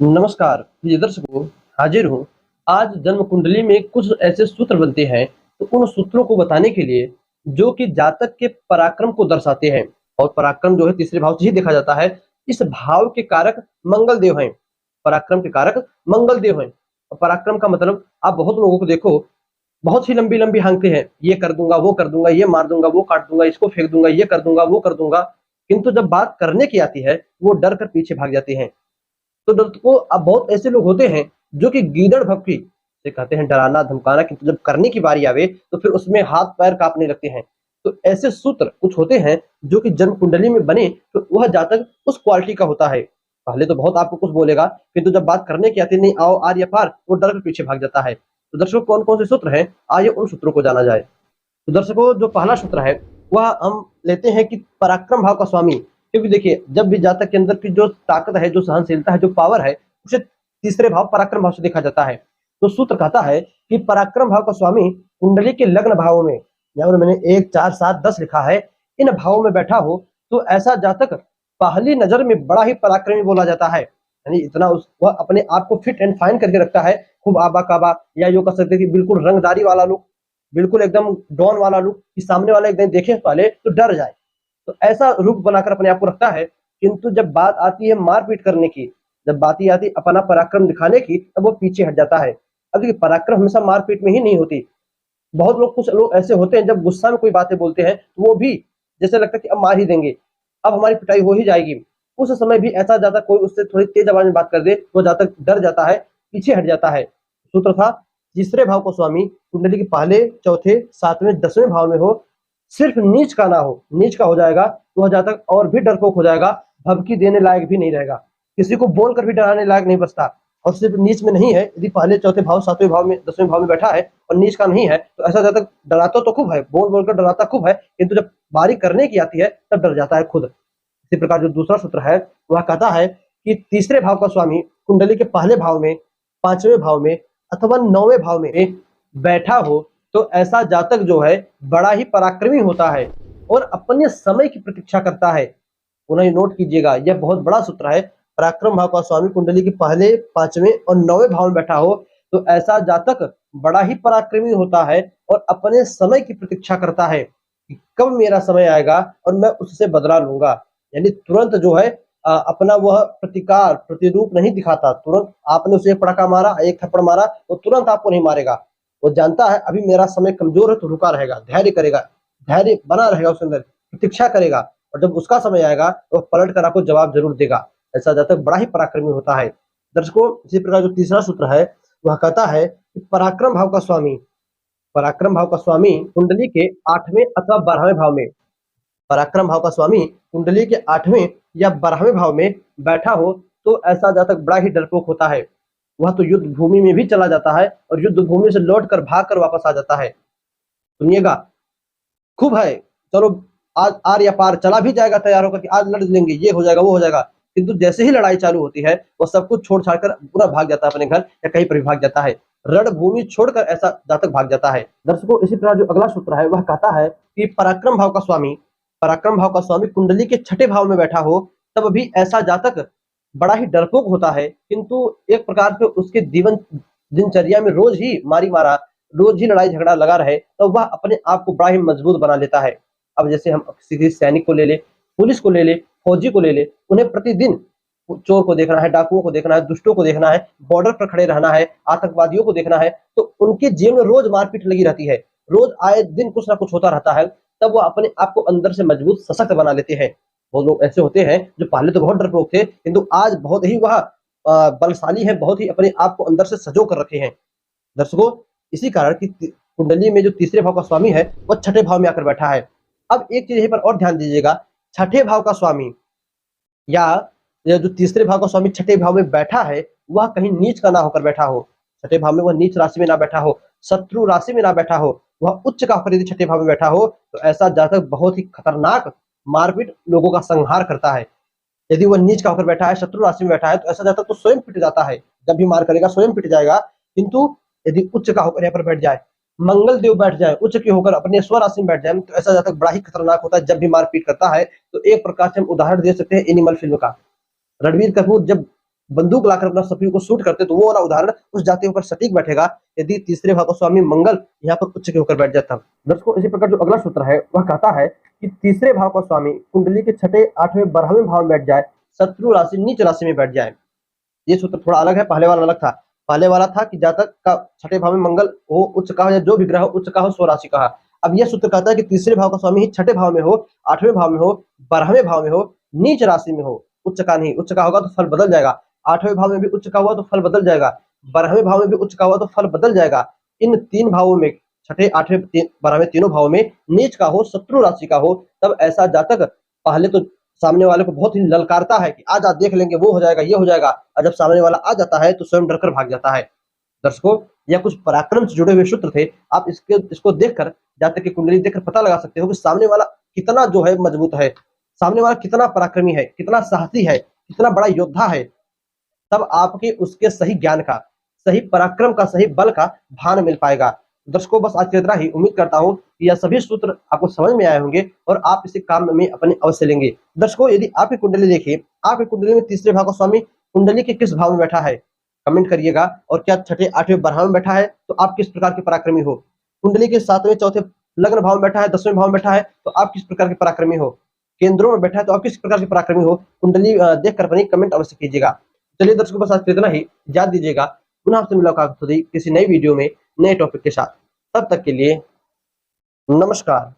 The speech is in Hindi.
नमस्कार प्रिय दर्शकों, हाजिर हूँ। आज जन्म कुंडली में कुछ ऐसे सूत्र बनते हैं, तो उन सूत्रों को बताने के लिए जो कि जातक के पराक्रम को दर्शाते हैं। और पराक्रम जो है तीसरे भाव से ही देखा जाता है। इस भाव के कारक मंगल देव हैं। पराक्रम के कारक मंगल देव हैं। और पराक्रम का मतलब आप बहुत लोगों को देखो, बहुत ही लंबी लंबी हांकते हैं, ये कर दूंगा, वो कर दूंगा, ये मार दूंगा, वो काट दूंगा, इसको फेंक दूंगा, ये कर दूंगा, वो कर दूंगा। किंतु जब बात करने की आती है, वो डर कर पीछे भाग जाते हैं। तो दर्शकों, अब बहुत ऐसे लोग होते हैं जो कि गीदड़ भभकी से कहते हैं डराना धमकाना, किंतु जब करने की बारी आवे तो फिर उसमें हाथ पैर कांपने लगते हैं। तो ऐसे सूत्र कुछ होते हैं जो कि जन्म कुंडली में बने तो वह जातक उस क्वालिटी का होता है। पहले तो बहुत आपको कुछ बोलेगा, किंतु जब बात करने की आती है, नहीं आओ आर या पार, वो डर कर पीछे भाग जाता है। तो दर्शकों, कौन कौन से सूत्र हैं, आइए उन सूत्रों को जाना जाए। तो दर्शकों, जो पहला सूत्र है वह हम लेते हैं कि पराक्रम भाव का स्वामी। क्योंकि देखिए, जब भी जातक के अंदर की जो ताकत है, जो सहनशीलता है, जो पावर है, उसे तीसरे भाव पराक्रम भाव से देखा जाता है। तो सूत्र कहता है कि पराक्रम भाव का स्वामी कुंडली के लग्न भावों में, यहाँ पर मैंने 1 4 7 10 लिखा है, इन भावों में बैठा हो तो ऐसा जातक पहली नजर में बड़ा ही पराक्रमी बोला जाता है। यानी इतना वह अपने आप को फिट एंड फाइन करके रखता है, खूब आबा काबा, या यूं कह सकते कि बिल्कुल रंगदारी वाला लुक, बिल्कुल एकदम डॉन वाला लुक, कि सामने वाला एकदम देखे पहले तो डर जाए। तो ऐसा रूप बनाकर अपने आप को रखता है। किंतु जब बात आती है मारपीट करने की, जब बात ही आती है अपना पराक्रम दिखाने की, तब वो पीछे हट जाता है। अब देखिए, पराक्रम हमेशा मारपीट में ही नहीं होती। बहुत लोग, कुछ लोग ऐसे होते हैं, जब गुस्सा में कोई बातें बोलते हैं तो वो भी जैसे लगता है कि अब मार ही देंगे, अब हमारी पिटाई हो ही जाएगी। उस समय भी ऐसा ज्यादा कोई उससे थोड़ी तेज आवाज में बात कर दे तो ज्यादा डर जाता है, पीछे हट जाता है। सूत्र था, तीसरे भाव को स्वामी कुंडली के पहले, चौथे, सातवें, 10वें भाव में हो, सिर्फ नीच का ना हो, नीच का हो जाएगा तो वह जातक और भी डरपोक हो जाएगा, धमकी देने लायक भी नहीं रहेगा, किसी को बोलकर भी डराने लायक नहीं बचता। और सिर्फ नीच में नहीं है, यदि पहले, चौथे भाव, सातवें भाव में, 10वें भाव में बैठा है और नीच का नहीं है, तो ऐसा जातक डराता तो खूब है, बोल बोलकर डराता खूब है, किंतु जब बारी करने की आती है तब डर जाता है खुद। इसी प्रकार जो दूसरा सूत्र है वह कहता है कि तीसरे भाव का स्वामी कुंडली के पहले भाव में, 5वें भाव में अथवा 9वें भाव में बैठा हो तो ऐसा जातक जो है बड़ा ही पराक्रमी होता है और अपने समय की प्रतीक्षा करता है। पुनः नोट कीजिएगा, यह बहुत बड़ा सूत्र है। पराक्रम भाव का स्वामी कुंडली के पहले, 5वें और 9वें भाव में बैठा हो तो ऐसा जातक बड़ा ही पराक्रमी होता है और अपने समय की प्रतीक्षा करता है कि कब मेरा समय आएगा और मैं उससे बदला लूंगा। यानी तुरंत जो है अपना वह प्रतिकार, प्रतिरूप नहीं दिखाता। तुरंत आपने उसे एक पड़ाका मारा, एक थप्पड़ मारा, वो तुरंत आपको नहीं मारेगा। वो जानता है अभी मेरा समय कमजोर है, तो रुका रहेगा, धैर्य करेगा, धैर्य बना रहेगा, उसके अंदर प्रतीक्षा करेगा, और जब उसका समय आएगा तो पलट कर आपको जवाब जरूर देगा। ऐसा जातक बड़ा ही पराक्रमी होता है। दर्शकों, इसी प्रकार जो तीसरा सूत्र है वह कहता है कि पराक्रम भाव का स्वामी, पराक्रम भाव का स्वामी कुंडली के 8वें अथवा 12वें भाव में, पराक्रम भाव का स्वामी कुंडली के 8वें या 12वें भाव में बैठा हो तो ऐसा जातक बड़ा ही डरपोक होता है। वह तो युद्ध भूमि में भी चला जाता है और युद्ध भूमि से लौट कर भाग कर वापस आ जाता है। सुनिएगा, खूब है, चलो आज आर या पार चला भी जाएगा तैयार होकर कि आज लड़ लेंगे, ये हो जाएगा, वो हो जाएगा। किंतु जैसे ही लड़ाई चालू होती है वह सब कुछ छोड़ छाड़ कर पूरा भाग जाता है अपने घर, या कहीं पर भी भाग जाता है। रणभूमि छोड़कर ऐसा जातक भाग जाता है। दर्शकों, इसी प्रकार जो अगला सूत्र है वह कहता है कि पराक्रम भाव का स्वामी, पराक्रम भाव का स्वामी कुंडली के 6ठे भाव में बैठा हो तब भी ऐसा जातक बड़ा ही डरपोक होता है। किंतु एक प्रकार से उसके जीवन दिनचर्या में रोज ही मारी मारा, रोज ही लड़ाई झगड़ा लगा रहे, तो वह अपने आप को बड़ा ही मजबूत बना लेता है। अब जैसे हम किसी सैनिक को ले ले, पुलिस को ले ले, फौजी को ले ले, उन्हें प्रतिदिन चोर को देखना है, डाकुओं को देखना है, दुष्टों को देखना है, बॉर्डर पर खड़े रहना है, आतंकवादियों को देखना है, तो उनके जीवन में रोज मारपीट लगी रहती है, रोज आए दिन कुछ ना कुछ होता रहता है। तब वो अपने आप को अंदर से मजबूत सशक्त बना लेते हैं। बहुत लोग ऐसे होते हैं जो पहले तो बहुत डरपोक थे, किंतु आज बहुत ही वह बलशाली है, बहुत ही अपने आप को अंदर से सजो कर रखे हैं। दर्शकों, इसी कारण की कुंडली में जो तीसरे भाव का स्वामी है वह 6ठे भाव में आकर बैठा है। अब एक चीज यहीं पर और ध्यान दीजिएगा, 6ठे भाव का स्वामी या जो तीसरे भाव का स्वामी 6ठे भाव में बैठा है वह कहीं नीच का ना होकर बैठा हो। 6ठे भाव में वह नीच राशि में ना बैठा हो, शत्रु राशि में ना बैठा हो, वह उच्च का होकर यदि 6ठे भाव में बैठा हो तो ऐसा जातक बहुत ही खतरनाक मारपीट, लोगों का संहार करता है। यदि वह नीच का होकर बैठा है, शत्रु राशि में बैठा है, तो ऐसा जातक तो स्वयं पिट जाता है, जब भी मार करेगा स्वयं पिट जाएगा। किंतु यदि उच्च का होकर यहाँ पर बैठ जाए, मंगल देव बैठ जाए, उच्च के होकर अपने स्वराशि में बैठ जाए, तो ऐसा जातक बड़ा ही खतरनाक होता है। जब भी मारपीट करता है तो एक प्रकार से हम उदाहरण दे सकते हैं एनिमल फिल्म का। रणवीर कपूर जब बंदूक लाकर अपना शत्रु को शूट करते तो वो वाला उदाहरण उस जाति के ऊपर सटीक बैठेगा यदि तीसरे भाव का स्वामी मंगल यहाँ पर उच्च के होकर बैठ जाता। दर्शकों, इसी प्रकार जो अगला सूत्र है वह कहता है कि तीसरे भाव का स्वामी कुंडली के छठे, आठवें, 12वें भाव में बैठ जाए, शत्रु राशि नीच राशि में बैठ जाए। ये सूत्र थोड़ा अलग है, पहले वाला अलग था। पहले वाला था कि जातक का छठे भाव में मंगल हो, उच्च का हो, या जो भी ग्रह हो उच्च का हो, स्वराशि का। अब यह सूत्र कहता है कि तीसरे भाव का स्वामी ही छठे भाव में हो, 8वें भाव में हो, 12वें भाव में हो, नीच राशि में हो, उच्च का नहीं। उच्च का होगा तो फल बदल जाएगा। 8वें भाव में भी उच्च का हुआ तो फल बदल जाएगा, 12वें भाव में भी उच्च का हुआ तो फल बदल जाएगा। इन तीन भावों में, छठे, 8वें, 12वें, तीनों भावों में नीच का हो, शत्रु राशि का हो, तब ऐसा जातक पहले तो सामने वाले को बहुत ही ललकारता है कि आज देख लेंगे, वो हो जाएगा, ये हो जाएगा, और जब सामने वाला आ जाता है तो स्वयं डरकर भाग जाता है। दर्शकों, यह कुछ पराक्रम से जुड़े हुए सूत्र थे। आप इसको देखकर, जातक की कुंडली देखकर पता लगा सकते हो कि सामने वाला कितना जो है मजबूत है, सामने वाला कितना पराक्रमी है, कितना साहसी है, कितना बड़ा योद्धा है। तब आपके उसके सही ज्ञान का, सही पराक्रम का, सही बल का भान मिल पाएगा। दर्शकों, बस आज के इतना ही। उम्मीद करता हूं कि यह सभी सूत्र आपको समझ में आए होंगे और आप इसे काम में अपने अवश्य लेंगे। दर्शकों, यदि आपकी कुंडली देखिए, आपकी कुंडली में तीसरे भाव का स्वामी कुंडली के किस भाव में बैठा है, कमेंट करिएगा। और क्या छठे, 8वें, 12वें में बैठा है तो आप किस प्रकार के पराक्रमी हो। कुंडली के 7वें, चौथे लग्न भाव में बैठा है, 10वें भाव में बैठा है तो आप किस प्रकार के पराक्रमी हो। केंद्रों में बैठा है तो आप किस प्रकार के पराक्रमी हो। कुंडली देखकर अपनी कमेंट अवश्य कीजिएगा। चलिए दर्शकों, बस आज इतना ही। याद दीजिएगा, पुनः आपसे मुलाकात होगी किसी नई वीडियो में नए टॉपिक के साथ। तब तक के लिए नमस्कार।